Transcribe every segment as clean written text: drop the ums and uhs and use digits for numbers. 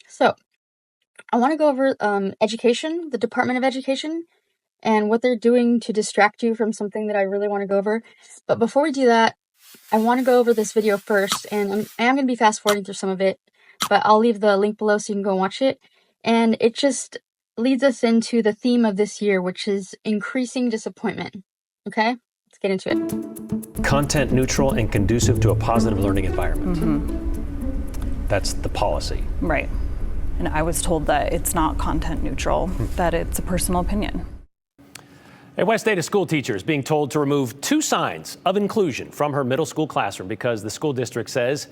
So I want to go over education, the Department of Education, and what they're doing to distract you from something that I really want to go over. But before we do that, I want to go over this video first, and I am going to be fast forwarding through some of it, but I'll leave the link below so you can go watch it. And it just leads us into the theme of this year, which is increasing disappointment. Okay, let's get into it. Content neutral and conducive to a positive learning environment. That's the policy. Right. And I was told that it's not content neutral, that it's a personal opinion. A West Ada school teacher is being told to remove 2 signs of inclusion from her middle school classroom because the school district says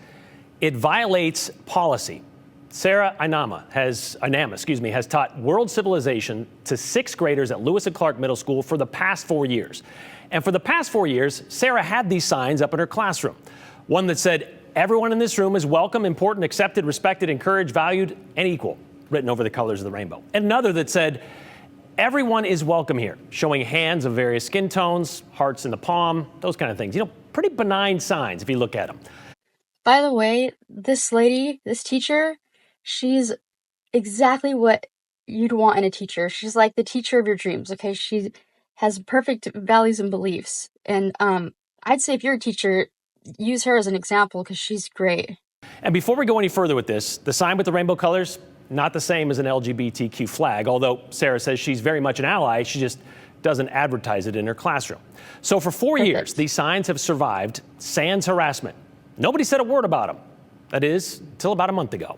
it violates policy. Sarah Inama has taught world civilization to 6th graders at Lewis and Clark Middle School for the past 4 years. And for the past 4 years, Sarah had these signs up in her classroom. One that said, "Everyone in this room is welcome, important, accepted, respected, encouraged, valued, and equal," written over the colors of the rainbow. And another that said, "Everyone is welcome here," showing hands of various skin tones, hearts in the palm, those kind of things. Pretty benign signs if you look at them. By the way, this lady, this teacher, she's exactly what you'd want in a teacher. She's like the teacher of your dreams, okay? She has perfect values and beliefs. And I'd say if you're a teacher, use her as an example because she's great. And before we go any further with this, the sign with the rainbow colors, not the same as an LGBTQ flag, although Sarah says she's very much an ally. She just doesn't advertise it in her classroom. So for 4 years, these signs have survived sans harassment. Nobody said a word about them. That is, until about a month ago.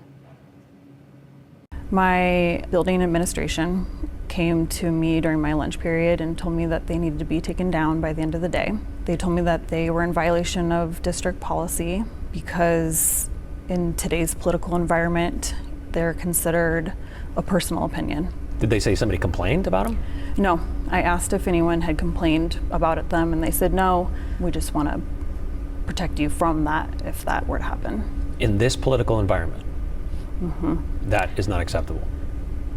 My building administration came to me during my lunch period and told me that they needed to be taken down by the end of the day. They told me that they were in violation of district policy because in today's political environment, they're considered a personal opinion. Did they say somebody complained about them? No. I asked if anyone had complained about them, and they said, no, we just want to protect you from that if that were to happen. In this political environment, that is not acceptable.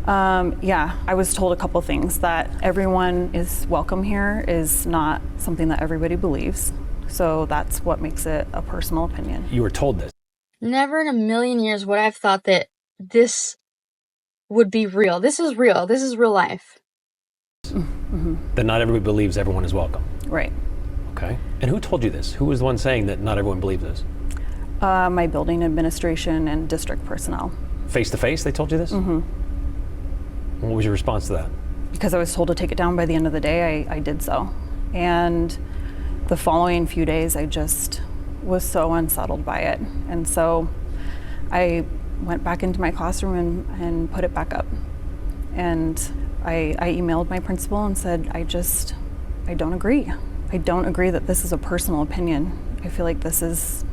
Yeah, I was told a couple things, that everyone is welcome here is not something that everybody believes. So that's what makes it a personal opinion. You were told this? Never in a million years would I have thought that this would be real. This is real. This is real life. That not everybody believes everyone is welcome. Right. Okay. And who told you this? Who was the one saying that not everyone believes this? My building administration and district personnel. Face to face, they told you this? What was your response to that? Because I was told to take it down by the end of the day, I did so. And the following few days, I just was so unsettled by it. And so I went back into my classroom and put it back up. And I emailed my principal and said, I don't agree. I don't agree that this is a personal opinion. I feel like this is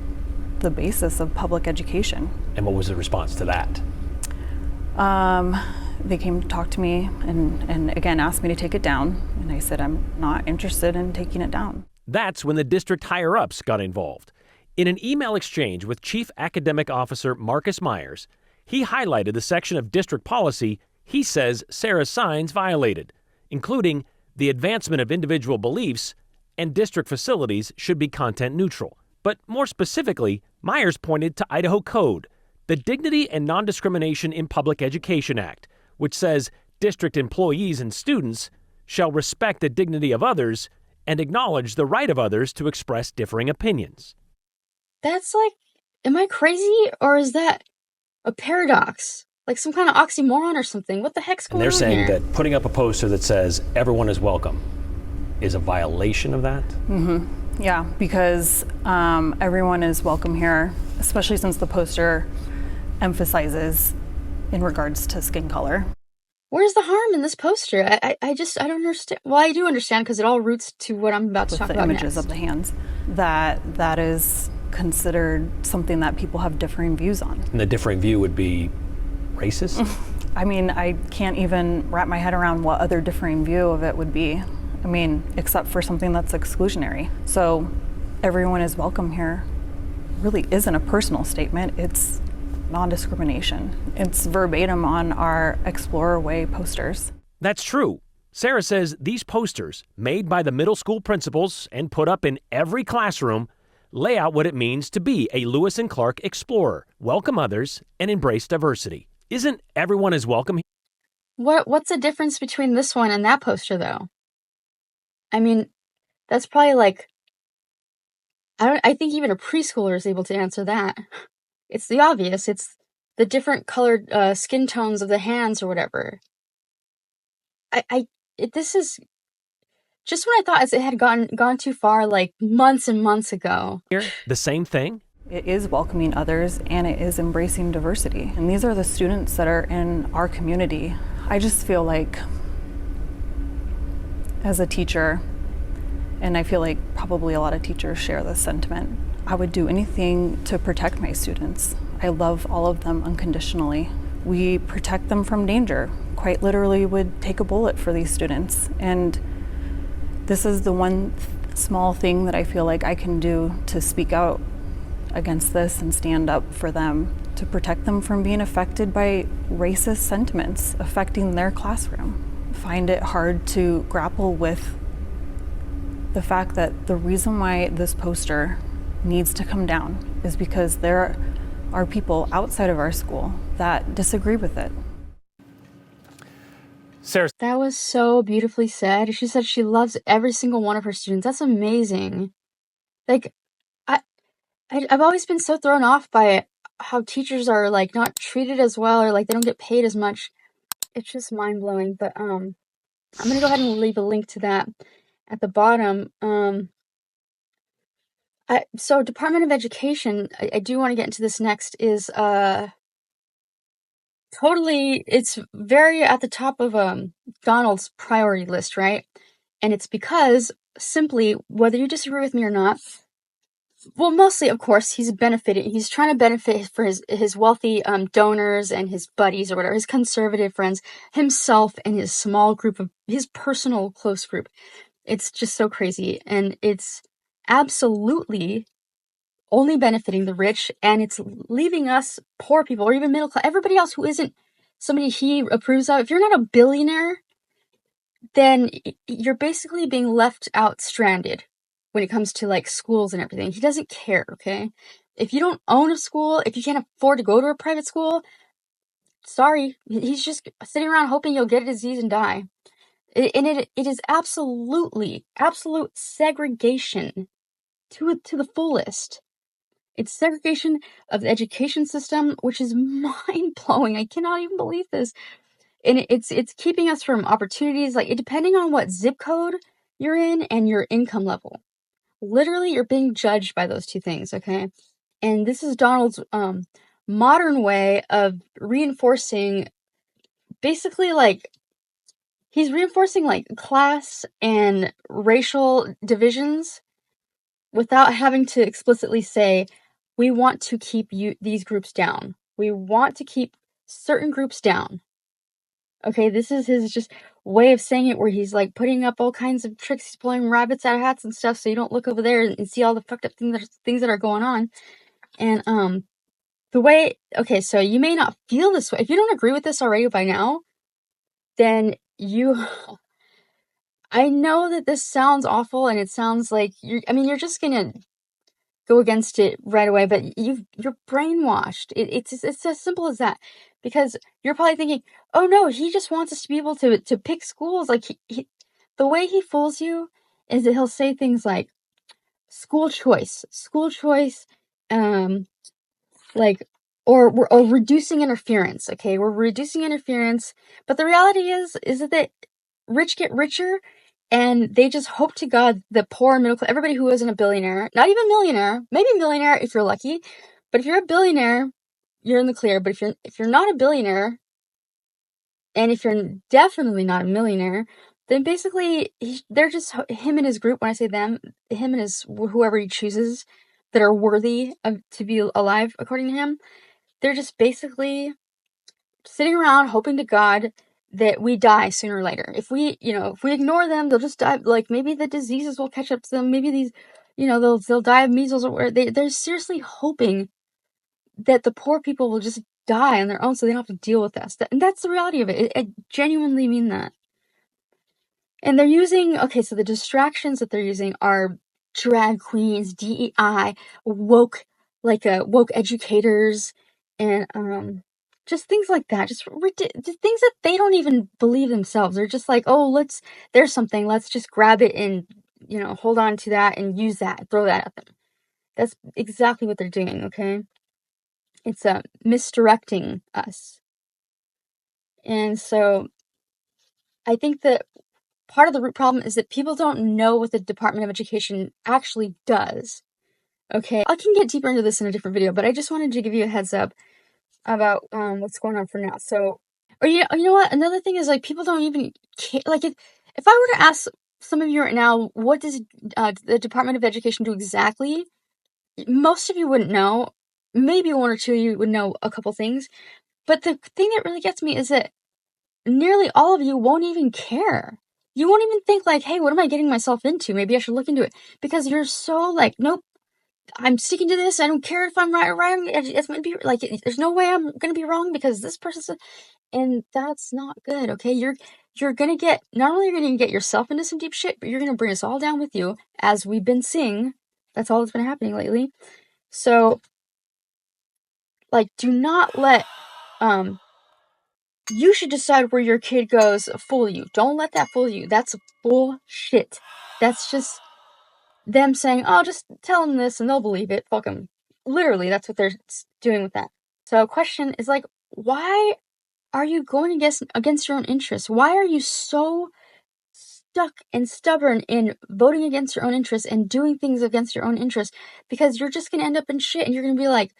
the basis of public education. And what was the response to that? They came to talk to me and again asked me to take it down. And I said, I'm not interested in taking it down. That's when the district higher-ups got involved. In an email exchange with Chief Academic Officer Marcus Myers, he highlighted the section of district policy he says Sarah's signs violated, including the advancement of individual beliefs and district facilities should be content neutral. But more specifically, Myers pointed to Idaho Code, the Dignity and Non-Discrimination in Public Education Act, which says district employees and students shall respect the dignity of others and acknowledge the right of others to express differing opinions. That's like, am I crazy or is that a paradox? Like some kind of oxymoron or something? What the heck's going on here? And they're saying that putting up a poster that says everyone is welcome is a violation of that? Yeah, because everyone is welcome here, especially since the poster emphasizes in regards to skin color. Where's the harm in this poster? I don't understand. Well, I do understand because it all roots to what I'm about to talk about next. With the images of the hands. That is considered something that people have differing views on. And the differing view would be racist? I mean, I can't even wrap my head around what other differing view of it would be. I mean, except for something that's exclusionary. So everyone is welcome here really isn't a personal statement. It's non-discrimination. It's verbatim on our Explorer Way posters. That's true. Sarah says these posters, made by the middle school principals and put up in every classroom, lay out what it means to be a Lewis and Clark explorer, welcome others, and embrace diversity. Isn't everyone as welcome? What's the difference between this one and that poster, though? I mean, that's probably like, I think even a preschooler is able to answer that. It's the obvious. It's the different colored skin tones of the hands or whatever. This is just when I thought it had gone too far, like months and months ago. The same thing? It is welcoming others and it is embracing diversity. And these are the students that are in our community. I just feel like, as a teacher, and I feel like probably a lot of teachers share this sentiment, I would do anything to protect my students. I love all of them unconditionally. We protect them from danger. Quite literally would take a bullet for these students. And this is the one small thing that I feel like I can do to speak out against this and stand up for them, to protect them from being affected by racist sentiments affecting their classroom. I find it hard to grapple with the fact that the reason why this poster needs to come down is because there are people outside of our school that disagree with it. Sarah. That was so beautifully said. She said she loves every single one of her students. That's amazing. Like, I've always been so thrown off by how teachers are like not treated as well, or like they don't get paid as much. It's just mind blowing. But I'm gonna go ahead and leave a link to that at the bottom. So Department of Education, I do want to get into this next, is totally, it's very at the top of Donald's priority list, right? And it's because, simply, whether you disagree with me or not, well, mostly, of course, he's trying to benefit for his wealthy donors and his buddies or whatever, his conservative friends, himself and his small group of, his personal close group. It's just so crazy. And it's absolutely only benefiting the rich, and it's leaving us poor people, or even middle class, everybody else who isn't somebody he approves of. If you're not a billionaire, then you're basically being left out stranded when it comes to like schools and everything. He doesn't care, okay? If you don't own a school, if you can't afford to go to a private school, sorry, he's just sitting around hoping you'll get a disease and die. It is absolute segregation to the fullest. It's segregation of the education system, which is mind-blowing. I cannot even believe this. And it's keeping us from opportunities, like depending on what zip code you're in and your income level. Literally, you're being judged by those two things, okay? And this is Donald's modern way of reinforcing, basically, like, he's reinforcing, like, class and racial divisions without having to explicitly say, we want to keep these groups down. We want to keep certain groups down. Okay, this is his just way of saying it, where he's like putting up all kinds of tricks. He's pulling rabbits out of hats and stuff, so you don't look over there and see all the fucked up things that are going on. And the way, okay, so you may not feel this way. If you don't agree with this already by now, then I know that this sounds awful, and it sounds like you're just gonna go against it right away, but you're brainwashed. It's as simple as that. Because you're probably thinking, oh no, he just wants us to be able to pick schools. Like, the way he fools you is that he'll say things like school choice, like, or reducing interference. Okay, we're reducing interference, but the reality is that rich get richer, and they just hope to God the poor middle class, everybody who isn't a billionaire, not even millionaire, maybe millionaire if you're lucky, but if you're a billionaire, you're in the clear. But if you're not a billionaire, and if you're definitely not a millionaire, then basically they're just him and his group. When I say them, him and his whoever he chooses that are worthy of to be alive according to him, they're just basically sitting around hoping to God that we die sooner or later. If we ignore them, they'll just die. Like, maybe the diseases will catch up to them. Maybe these, they'll die of measles, or they're seriously hoping that the poor people will just die on their own, so they don't have to deal with us. And that's the reality of it. I genuinely mean that. And they're using, okay, so the distractions that they're using are drag queens, DEI, woke educators, and Just things like that. Just things that they don't even believe themselves. They're just like, oh, there's something. Let's just grab it and, hold on to that and use that, throw that at them. That's exactly what they're doing, okay? It's misdirecting us. And so I think that part of the root problem is that people don't know what the Department of Education actually does. Okay, I can get deeper into this in a different video, but I just wanted to give you a heads up about what's going on for now. So, or you know what? Another thing is, like, people don't even care. Like, if I were to ask some of you right now, what does the Department of Education do exactly? Most of you wouldn't know. Maybe one or two of you would know a couple things. But the thing that really gets me is that nearly all of you won't even care. You won't even think like, hey, what am I getting myself into? Maybe I should look into it. Because you're so like, nope, I'm sticking to this. I don't care if I'm right or wrong. It's going to be like, there's no way I'm going to be wrong because this person's, and that's not good. Okay. You're going to get, not only are you going to get yourself into some deep shit, but you're going to bring us all down with you, as we've been seeing. That's all that's been happening lately. So, like, do not let, you should decide where your kid goes fool you. Don't let that fool you. That's bullshit. That's just them saying, oh, just tell them this and they'll believe it. Fuck them. Literally, that's what they're doing with that. So question is like, why are you going against your own interests? Why are you so stuck and stubborn in voting against your own interests and doing things against your own interests? Because you're just going to end up in shit and you're going to be like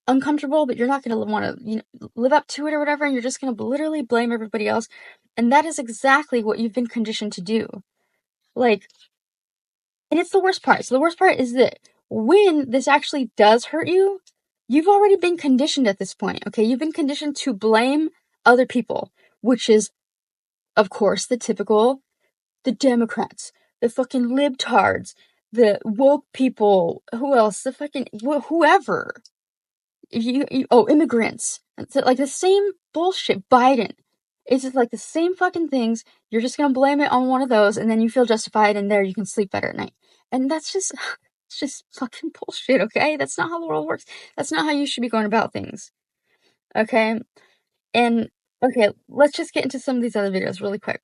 uncomfortable, but you're not going to want to live up to it or whatever. And you're just going to literally blame everybody else. And that is exactly what you've been conditioned to do. Like, and it's the worst part. So the worst part is that when this actually does hurt you, you've already been conditioned at this point, okay? You've been conditioned to blame other people, which is, of course, the Democrats, the fucking libtards, the woke people, who else? The fucking, whoever. Immigrants. It's like the same bullshit. Biden. It's just like the same fucking things. You're just gonna blame it on one of those, and then you feel justified, and there you can sleep better at night. And that's just, it's just fucking bullshit, okay? That's not how the world works. That's not how you should be going about things. Okay? And, okay, let's just get into some of these other videos really quick.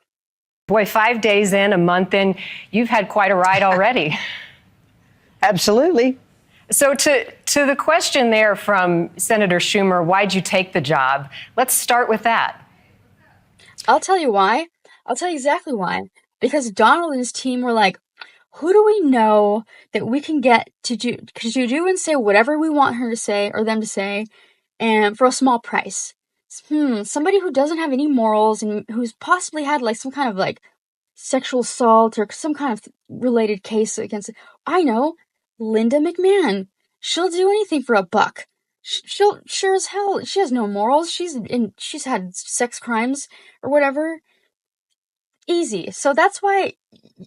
Boy, 5 days in, a month in, you've had quite a ride already. Absolutely. So to the question there from Senator Schumer, why'd you take the job? Let's start with that. I'll tell you why. I'll tell you exactly why. Because Donald and his team were like, who do we know that we can get to do and say whatever we want her to say or them to say, and for a small price? Somebody who doesn't have any morals and who's possibly had like some kind of like sexual assault or some kind of related case against, I know, Linda McMahon. She'll do anything for a buck. She'll sure as hell. She has no morals. She's had sex crimes or whatever. Easy. So that's why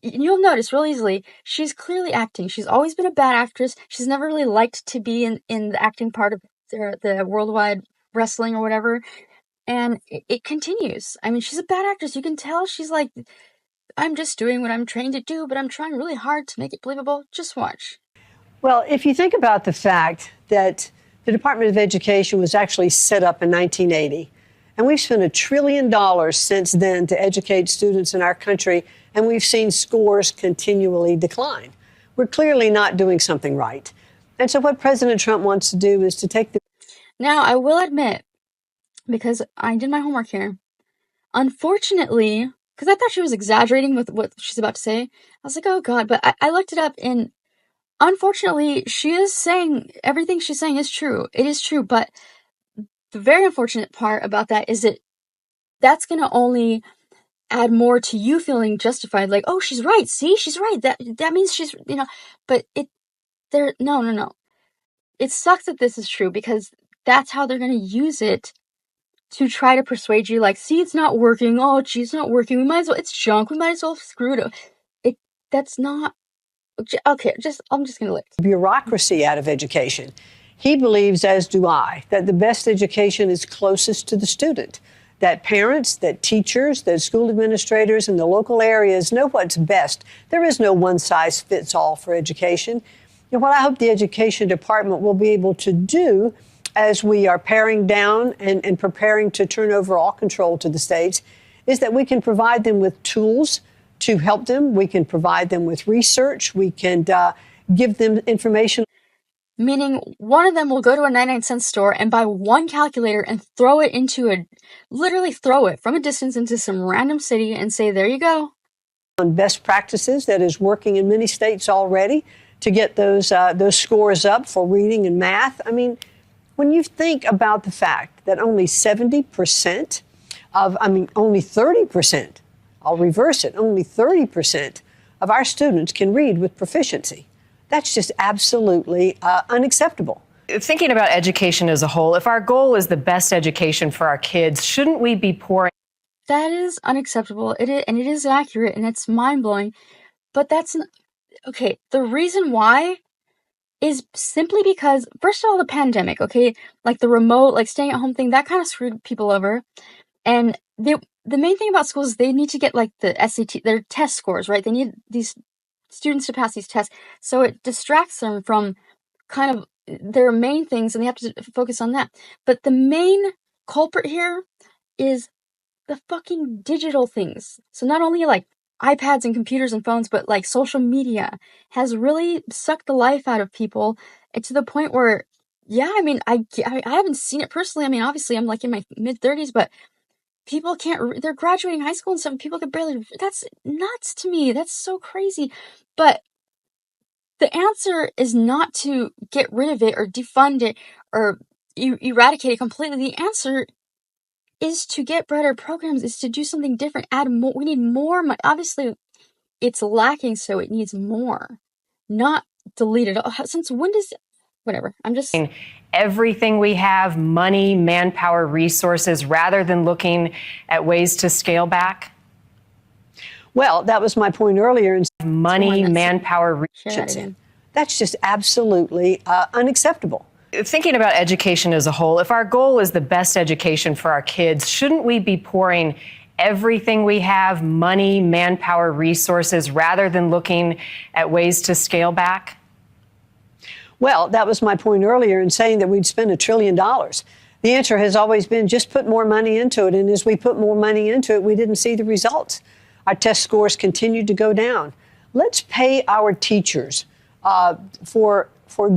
you'll notice real easily she's clearly acting. She's always been a bad actress. She's never really liked to be in the acting part of the worldwide wrestling or whatever. And it continues. I mean, she's a bad actress. You can tell she's like, I'm just doing what I'm trained to do, but I'm trying really hard to make it believable. Just watch. Well, if you think about the fact that the Department of Education was actually set up in 1980, and we've spent $1 trillion since then to educate students in our country, and we've seen scores continually decline. We're clearly not doing something right. And so what President Trump wants to do is to take the... Now, I will admit, because I did my homework here, unfortunately, because I thought she was exaggerating with what she's about to say, I was like, oh God, but I looked it up, and unfortunately, she is saying, everything she's saying is true. It is true, but the very unfortunate part about that is that that's going to only add more to you feeling justified, like, oh, she's right, see, she's right, that means she's, but no. It sucks that this is true, because that's how they're going to use it to try to persuade you, like, see, it's not working, oh, gee, it's not working, we might as well, it's junk, we might as well screw it. That's not, okay, I'm just going to lick. Bureaucracy out of education. He believes, as do I, that the best education is closest to the student, that parents, that teachers, that school administrators in the local areas know what's best. There is no one-size-fits-all for education. And what I hope the Education Department will be able to do as we are paring down and preparing to turn over all control to the states, is that we can provide them with tools to help them. We can provide them with research. We can give them information. Meaning one of them will go to a 99-cent store and buy one calculator and throw it into literally throw it from a distance into some random city and say, there you go. On best practices that is working in many states already to get those scores up for reading and math. I mean, when you think about the fact that only 70% only 30%, I'll reverse it, only 30% of our students can read with proficiency. That's just absolutely unacceptable. Thinking about education as a whole, if our goal is the best education for our kids, shouldn't we be pouring? That is unacceptable. It is accurate, and it's mind-blowing. But that's not, okay. The reason why is simply because, first of all, the pandemic, okay? Like the remote, like staying at home thing, that kind of screwed people over. And the main thing about schools is they need to get like the SAT, their test scores, right? They need these students to pass these tests. So it distracts them from kind of their main things, and they have to focus on that. But the main culprit here is the fucking digital things. So not only like iPads and computers and phones, but like social media has really sucked the life out of people, and to the point where, yeah, I mean, I haven't seen it personally. I mean, obviously I'm like in my mid-30s, but people can't, they're graduating high school and stuff, and people can barely, that's nuts to me. That's so crazy. But the answer is not to get rid of it or defund it or eradicate it completely. The answer is to get better programs, is to do something different, add more. We need more money. Obviously, it's lacking, so it needs more, not delete it. Since when does, whatever, I'm just... Everything we have, money, manpower, resources, rather than looking at ways to scale back? Well, that was my point earlier. Money, manpower, that's just absolutely unacceptable. Thinking about education as a whole, if our goal is the best education for our kids, shouldn't we be pouring everything we have, money, manpower, resources, rather than looking at ways to scale back? Well, that was my point earlier in saying that we'd spend $1 trillion. The answer has always been just put more money into it. And as we put more money into it, we didn't see the results. Our test scores continued to go down. Let's pay our teachers for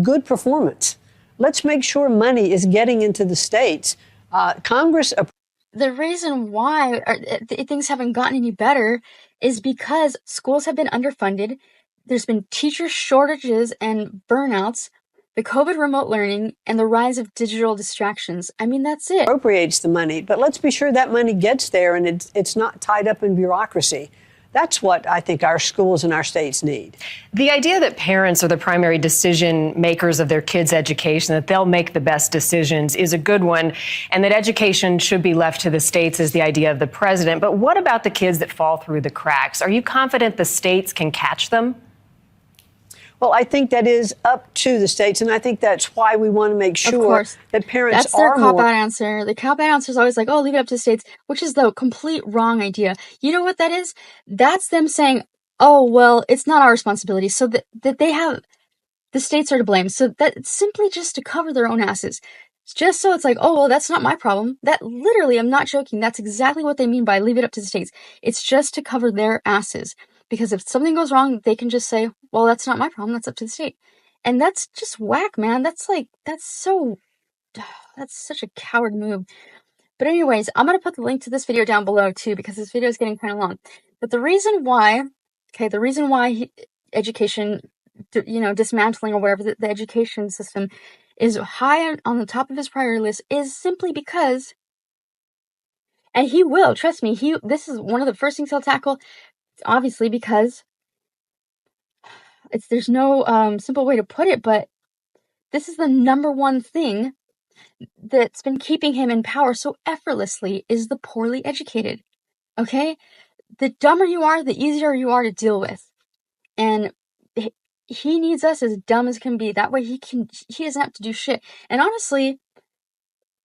good performance. Let's make sure money is getting into the states. Congress. The reason why things haven't gotten any better is because schools have been underfunded. There's been teacher shortages and burnouts, the COVID remote learning, and the rise of digital distractions. I mean, that's it. Appropriates the money, but let's be sure that money gets there and it's not tied up in bureaucracy. That's what I think our schools and our states need. The idea that parents are the primary decision makers of their kids' education, that they'll make the best decisions, is a good one, and that education should be left to the states is the idea of the president. But what about the kids that fall through the cracks? Are you confident the states can catch them? Well, I think that is up to the states, and I think that's why we want to make sure that parents that's their are more... cop-out answer. The cop-out answer is always like, oh, leave it up to the states, which is the complete wrong idea. You know what that is? That's them saying, oh, well, it's not our responsibility, so that they have... The states are to blame. So that's simply just to cover their own asses. Just so it's like, oh, well, that's not my problem. That literally, I'm not joking, that's exactly what they mean by leave it up to the states. It's just to cover their asses. Because if something goes wrong, they can just say, well, that's not my problem, that's up to the state. And that's just whack, man. That's such a coward move. But anyways, I'm going to put the link to this video down below too, because this video is getting kind of long. But the reason why education, dismantling or whatever, the education system is high on the top of his priority list is simply because, and he will, trust me, this is one of the first things he'll tackle. Obviously, because there's no simple way to put it, but this is the number one thing that's been keeping him in power so effortlessly is the poorly educated. Okay? The dumber you are, the easier you are to deal with. And he needs us as dumb as can be. That way he doesn't have to do shit. And honestly,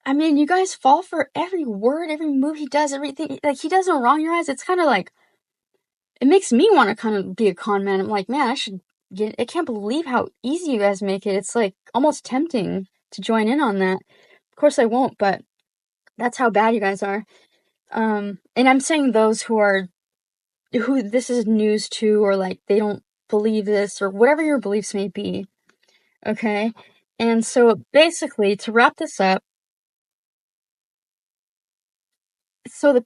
I mean, you guys fall for every word, every move he does, everything. Like, he does no wrong in your eyes. It's kind of like, it makes me want to kind of be a con man. I'm like, man, I can't believe how easy you guys make it. It's like almost tempting. to join in on that. Of course I won't, but that's how bad you guys are. And I'm saying those who this is news to, or like they don't believe this, or whatever your beliefs may be. Okay? And so basically, to wrap this up, so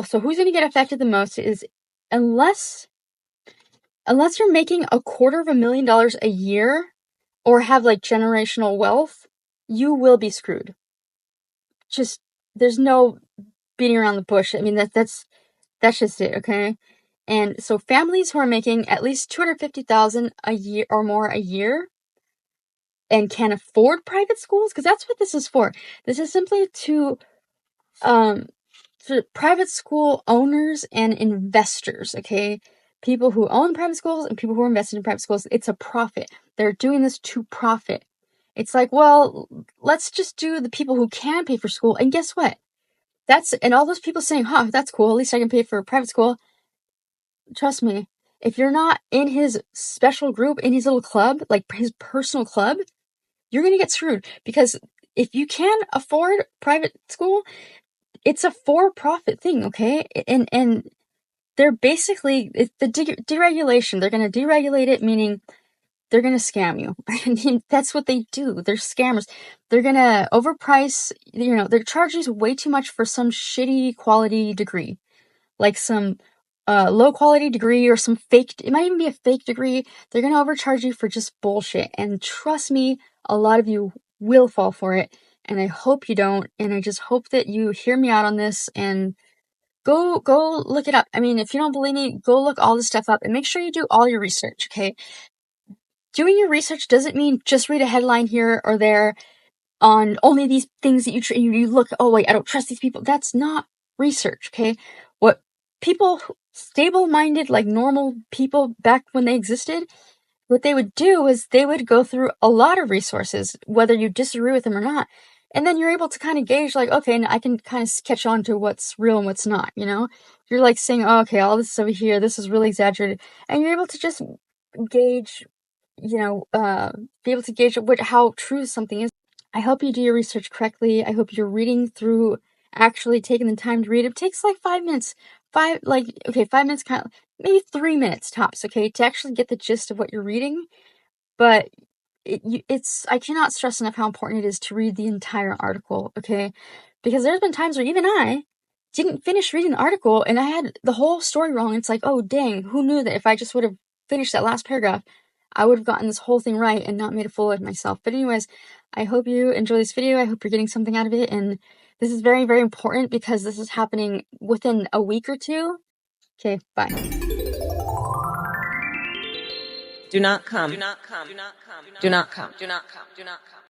so who's going to get affected the most is, unless you're making $250,000 a year or have like generational wealth, you will be screwed. Just, there's no beating around the bush. I mean, that's just it, okay? And so families who are making at least $250,000 a year or more a year and can afford private schools, because that's what this is for. This is simply to for private school owners and investors, okay? People who own private schools and people who are invested in private schools. It's a profit. They're doing this to profit. It's like, well, let's just do the people who can pay for school. And guess what? And all those people saying, huh, that's cool, at least I can pay for a private school. Trust me, if you're not in his special group, in his little club, like his personal club, you're going to get screwed. Because if you can afford private school, it's a for-profit thing, okay? And they're basically, it's the deregulation. They're going to deregulate it, meaning they're going to scam you. I mean, that's what they do. They're scammers. They're going to overprice, they're charging you way too much for some shitty quality degree. Like some low quality degree or some fake, it might even be a fake degree. They're going to overcharge you for just bullshit. And trust me, a lot of you will fall for it. And I hope you don't. And I just hope that you hear me out on this and go look it up. I mean, if you don't believe me, go look all this stuff up and make sure you do all your research, okay? Doing your research doesn't mean just read a headline here or there on only these things that you look, oh wait, I don't trust these people. That's not research, okay? What people, stable-minded, like normal people back when they existed, what they would do is they would go through a lot of resources, whether you disagree with them or not. And then you're able to kind of gauge, like, okay, now I can kind of catch on to what's real and what's not, You're like saying, oh, okay, all this is over here, this is really exaggerated. And you're able to just gauge, be able to gauge how true something is. I hope you do your research correctly. I hope you're reading through, actually taking the time to read. It takes like 5 minutes. 5 minutes, kind of, maybe 3 minutes tops, okay, to actually get the gist of what you're reading. But I cannot stress enough how important it is to read the entire article, okay? Because there's been times where even I didn't finish reading the article and I had the whole story wrong. It's like, oh, dang, who knew that if I just would have finished that last paragraph, I would have gotten this whole thing right and not made a fool of myself. But anyways, I hope you enjoy this video. I hope you're getting something out of it. And this is very, very important because this is happening within a week or two. Okay, bye. Do not come. Do not come. Do not come. Do not come. Do not come. Do not come.